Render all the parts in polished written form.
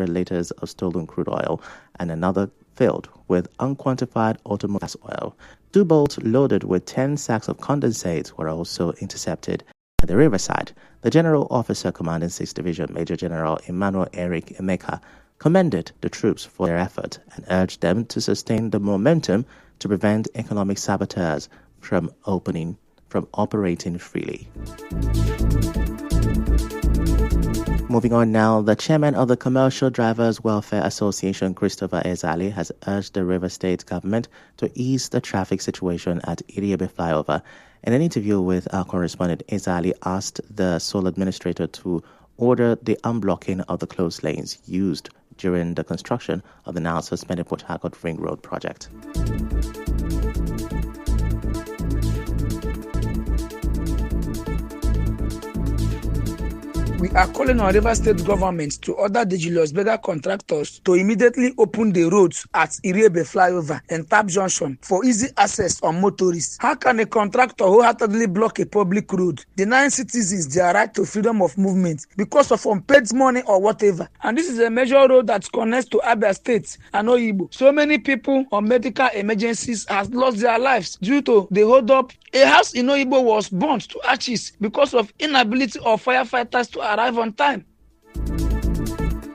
1,500 liters of stolen crude oil and another filled with unquantified automotive gas oil. 2 boats loaded with 10 sacks of condensate were also intercepted at the riverside. The General Officer commanding 6th Division, Major General Emmanuel Eric Emeka, commended the troops for their effort and urged them to sustain the momentum to prevent economic saboteurs from operating freely. Moving on now, the chairman of the Commercial Drivers Welfare Association, Christopher Ezali, has urged the Rivers State government to ease the traffic situation at Iriebe flyover. In an interview with our correspondent, Ezali asked the sole administrator to order the unblocking of the closed lanes used during the construction of the now suspended Port Harcourt Ring Road project. We are calling on Rivers State government to order the Julius Berger contractors to immediately open the roads at Iriebe flyover and Tap Junction for easy access on motorists. How can a contractor wholeheartedly block a public road, denying citizens their right to freedom of movement because of unpaid money or whatever? And this is a major road that connects to Abia State and Oyibo. So many people on medical emergencies have lost their lives due to the hold-up. A house in Oyibo was burnt to ashes because of inability of firefighters to arrive on time.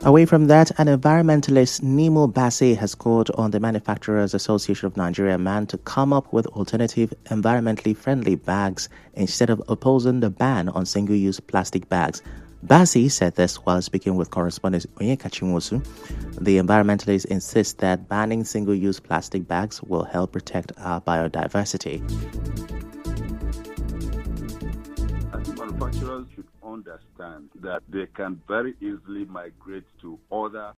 Away from that, an environmentalist, Nimo Bassi, has called on the Manufacturers Association of Nigeria MAN to come up with alternative, environmentally friendly bags instead of opposing the ban on single-use plastic bags. Bassi said this while speaking with correspondent Onyeka Chinwosu. The environmentalist insists that banning single-use plastic bags will help protect our biodiversity. I think manufacturers should understand that they can very easily migrate to other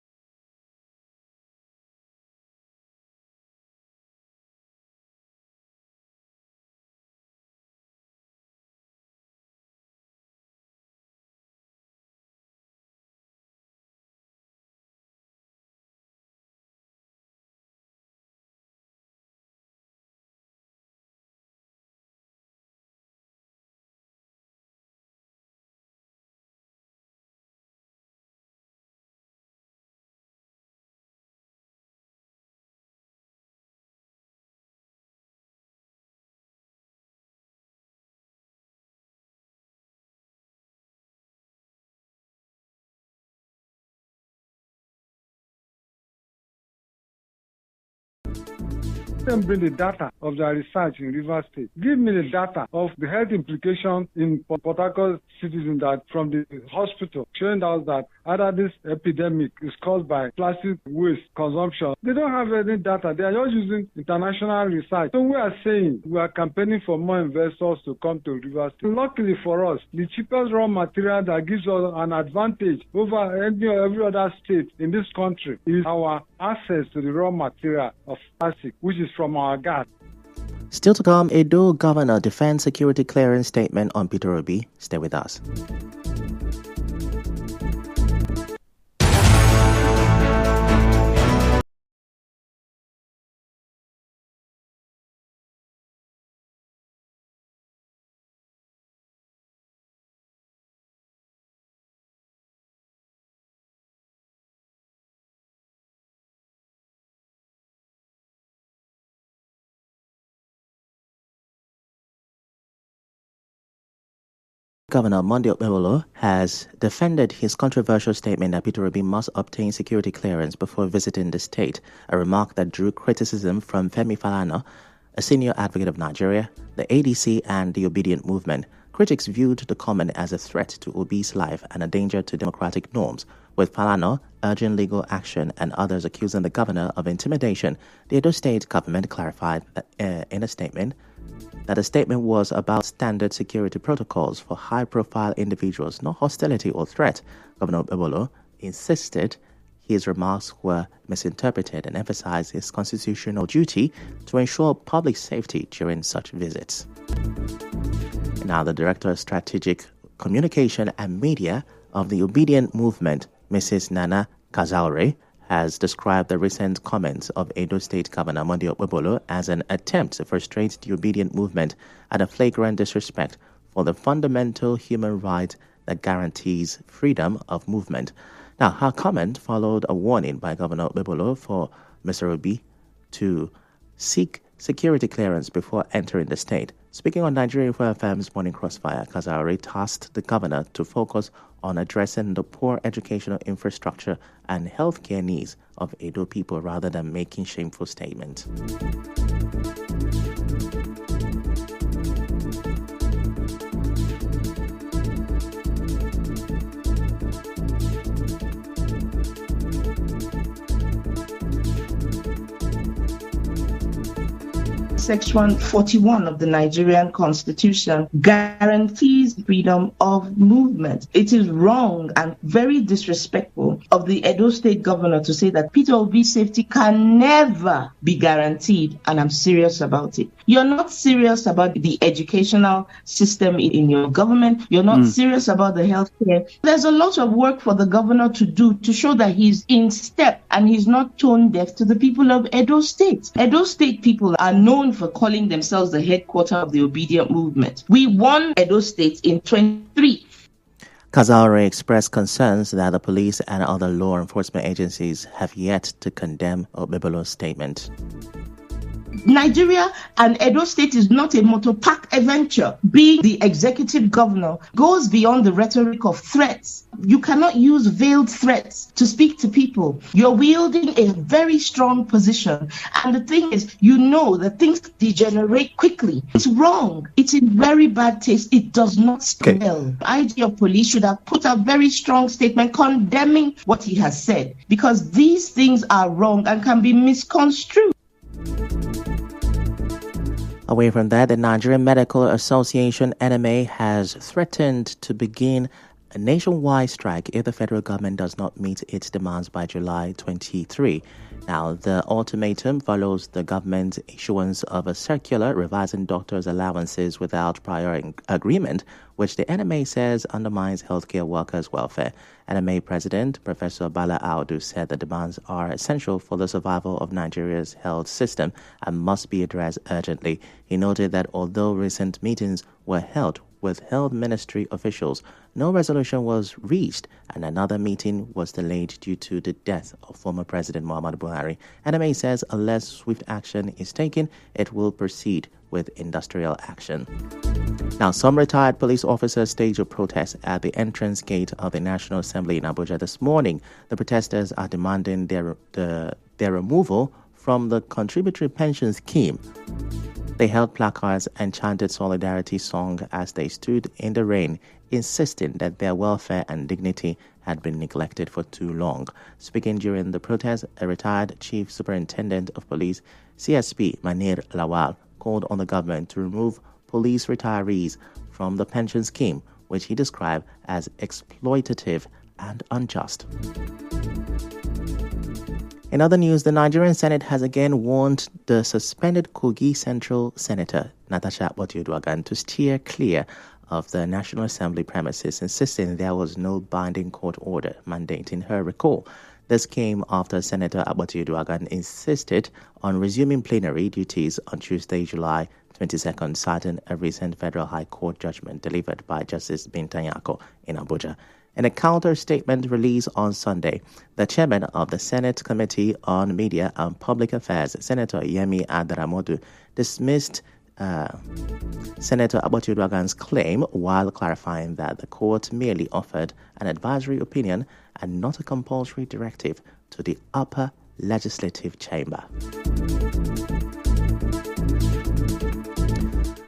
them bring the data of their research in Rivers State. Give me the data of the health implications in Port Harcourt citizens that from the hospital, showing us that either this epidemic is caused by plastic waste consumption. They don't have any data. They are just using international research. So we are saying we are campaigning for more investors to come to Rivers State. Luckily for us, the cheapest raw material that gives us an advantage over every other state in this country is our access to the raw material of plastic, which is from our gas. Still to come, Edo Governor defends security clearance statement on Peter Obi. Stay with us. Governor Monday Okpebholo has defended his controversial statement that Peter Obi must obtain security clearance before visiting the state, a remark that drew criticism from Femi Falana, a senior advocate of Nigeria, the ADC, and the Obedient Movement. Critics viewed the comment as a threat to Obi's life and a danger to democratic norms, with Falana urging legal action and others accusing the governor of intimidation. The Edo State government clarified in a statement that the statement was about standard security protocols for high-profile individuals, not hostility or threat. Governor Okpebholo insisted his remarks were misinterpreted and emphasized his constitutional duty to ensure public safety during such visits. Now, the Director of Strategic Communication and Media of the Obedient Movement, Mrs. Nana Kazaure, has described the recent comments of Edo State Governor Monday Okpebholo as an attempt to frustrate the Obedient Movement and a flagrant disrespect for the fundamental human right that guarantees freedom of movement. Now, her comment followed a warning by Governor Bebolo for Mr. Obi to seek security clearance before entering the state. Speaking on Nigerian FM's Morning Crossfire, Kazaure tasked the governor to focus on addressing the poor educational infrastructure and healthcare needs of Edo people rather than making shameful statements. Section 41 of the Nigerian Constitution guarantees freedom of movement. It is wrong and very disrespectful of the Edo State governor to say that Peter Obi's safety can never be guaranteed, and I'm serious about it. You're not serious about the educational system in your government. You're not serious about the healthcare. There's a lot of work for the governor to do to show that he's in step and he's not tone deaf to the people of Edo State. Edo State people are known for calling themselves the headquarters of the obedient movement. We won Edo State in 23. Kazaure expressed concerns that the police and other law enforcement agencies have yet to condemn Obebolo's statement. Nigeria and Edo State is not a motor park adventure. Being the executive governor goes beyond the rhetoric of threats. You cannot use veiled threats to speak to people. You're wielding a very strong position. And the thing is, you know that things degenerate quickly. It's wrong. It's in very bad taste. It does not smell. IG of police should have put a very strong statement condemning what he has said, because these things are wrong and can be misconstrued. Away from that, the Nigerian Medical Association (NMA) has threatened to begin a nationwide strike if the federal government does not meet its demands by July 23. Now, the ultimatum follows the government's issuance of a circular revising doctors' allowances without prior agreement, which the NMA says undermines healthcare workers' welfare. NMA President Professor Bala Audu said the demands are essential for the survival of Nigeria's health system and must be addressed urgently. He noted that although recent meetings were held with health ministry officials, no resolution was reached, and another meeting was delayed due to the death of former President Muhammadu Buhari. NMA says unless swift action is taken, it will proceed with industrial action. Now, some retired police officers staged a protest at the entrance gate of the National Assembly in Abuja this morning. The protesters are demanding their removal from the contributory pension scheme. They held placards and chanted solidarity song as they stood in the rain, insisting that their welfare and dignity had been neglected for too long. Speaking during the protest, a retired Chief Superintendent of Police, CSP Manir Lawal, called on the government to remove police retirees from the pension scheme, which he described as exploitative and unjust. In other news, the Nigerian Senate has again warned the suspended Kogi Central Senator Natasha Akpoti-Uduaghan to steer clear of the National Assembly premises, insisting there was no binding court order mandating her recall. This came after Senator Akpoti-Uduaghan insisted on resuming plenary duties on Tuesday, July 22nd, citing a recent Federal High Court judgment delivered by Justice Binta Nyako in Abuja. In a counter statement released on Sunday, the chairman of the Senate Committee on Media and Public Affairs, Senator Yemi Adaramodu, dismissed Senator Akpoti-Uduaghan's claim while clarifying that the court merely offered an advisory opinion and not a compulsory directive to the upper legislative chamber.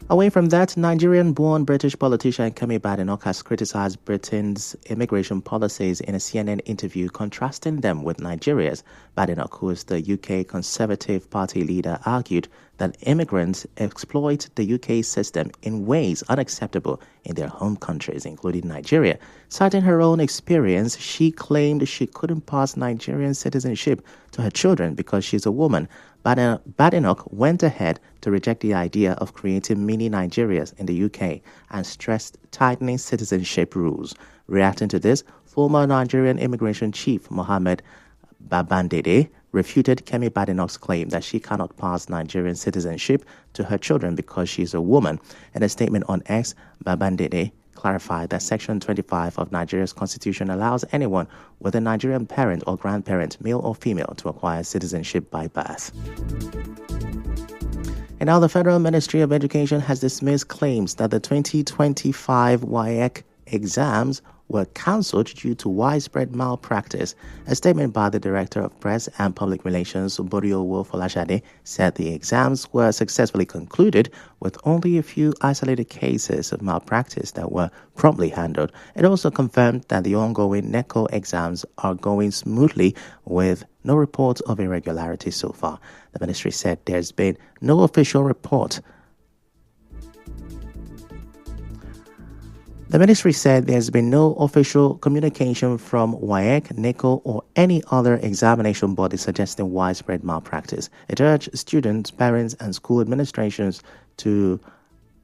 Away from that, Nigerian-born British politician Kemi Badenoch has criticized Britain's immigration policies in a CNN interview, contrasting them with Nigeria's. Badenoch, who is the UK Conservative Party leader, argued that immigrants exploit the UK system in ways unacceptable in their home countries, including Nigeria. Citing her own experience, she claimed she couldn't pass Nigerian citizenship to her children because she's a woman. Badenoch went ahead to reject the idea of creating mini Nigerias in the UK and stressed tightening citizenship rules. Reacting to this, former Nigerian immigration chief Mohammed Babandede refuted Kemi Badenoch's claim that she cannot pass Nigerian citizenship to her children because she's a woman. In a statement on X, Babandede clarified that Section 25 of Nigeria's constitution allows anyone with a Nigerian parent or grandparent, male or female, to acquire citizenship by birth. And now the Federal Ministry of Education has dismissed claims that the 2025 WAEC exams were cancelled due to widespread malpractice. A statement by the Director of Press and Public Relations, Boriowo Folashade, said the exams were successfully concluded with only a few isolated cases of malpractice that were promptly handled. It also confirmed that the ongoing NECO exams are going smoothly with no reports of irregularities so far. The ministry said there's been no official report. The ministry said there's been no official communication from WAEC, NECO, or any other examination body suggesting widespread malpractice. It urged students, parents, and school administrations to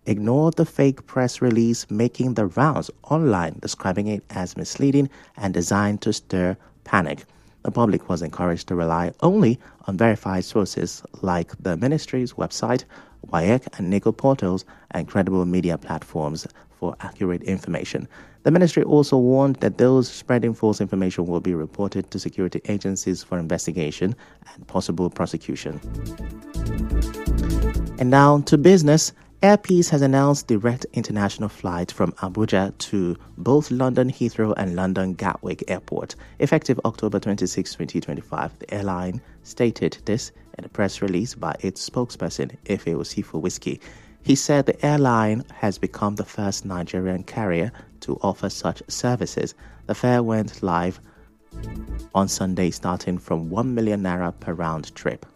ignore the fake press release making the rounds online, describing it as misleading and designed to stir panic. The public was encouraged to rely only on verified sources like the ministry's website, WAEC and NECO portals, and credible media platforms for accurate information. The ministry also warned that those spreading false information will be reported to security agencies for investigation and possible prosecution. And now to business. Air Peace has announced direct international flights from Abuja to both London Heathrow and London Gatwick Airport, effective October 26, 2025. The airline stated this in a press release by its spokesperson, Efe Osifo Whiskey. He said the airline has become the first Nigerian carrier to offer such services. The fare went live on Sunday, starting from 1 million naira per round trip.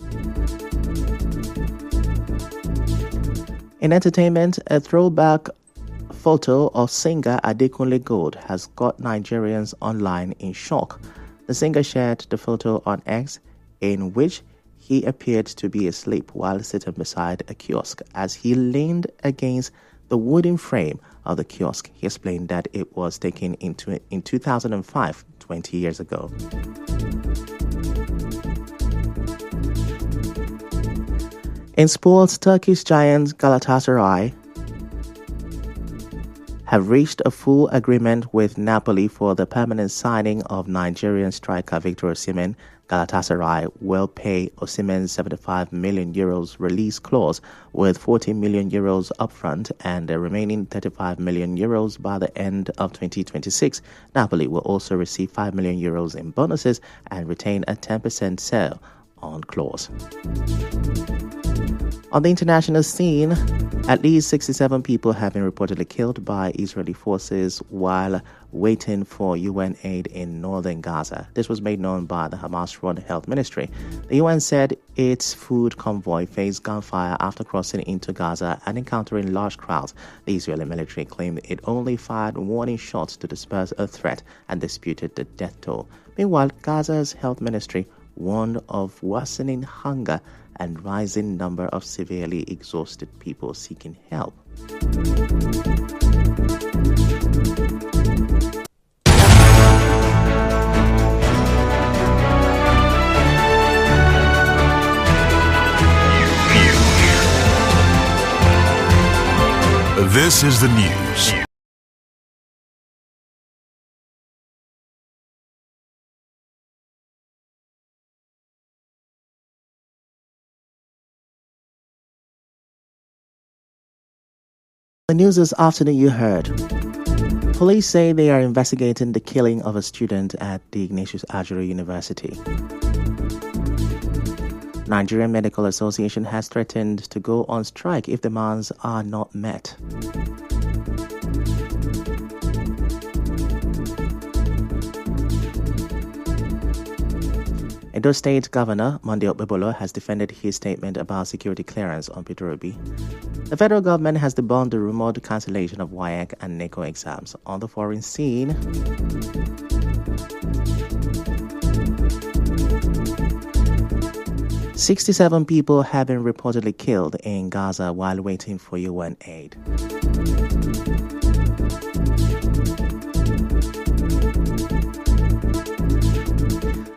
In entertainment, a throwback photo of singer Adekunle Gold has got Nigerians online in shock. The singer shared the photo on X, in which he appeared to be asleep while sitting beside a kiosk. As he leaned against the wooden frame of the kiosk, he explained that it was taken in 2005, 20 years ago. In sports, Turkish giants Galatasaray have reached a full agreement with Napoli for the permanent signing of Nigerian striker Victor Osimhen. Galatasaray will pay Osimhen €75 million release clause, with €40 million upfront and the remaining €35 million by the end of 2026. Napoli will also receive €5 million in bonuses and retain a 10% sale on clause. On the international scene, at least 67 people have been reportedly killed by Israeli forces while waiting for UN aid in northern Gaza. This was made known by the Hamas-run health ministry. The UN said its food convoy faced gunfire after crossing into Gaza and encountering large crowds. The Israeli military claimed it only fired warning shots to disperse a threat and disputed the death toll. Meanwhile, Gaza's health ministry warned of worsening hunger and rising number of severely exhausted people seeking help. This is the news. The news this afternoon you heard. Police say they are investigating the killing of a student at the Ignatius Ajuri University. Nigerian Medical Association has threatened to go on strike if demands are not met. Edo State Governor Monday Okpebholo has defended his statement about security clearance on Peter Obi. The federal government has debunked the rumored cancellation of WAEC and NECO exams. On the foreign scene, "67 people have been reportedly killed in Gaza while waiting for UN aid."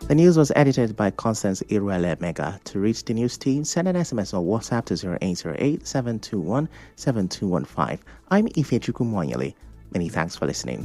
The news was edited by Constance Iruele Mega. To reach the news team, send an SMS or WhatsApp to 0808 721 7215. I'm Ifechukwu Mwanyele. Many thanks for listening.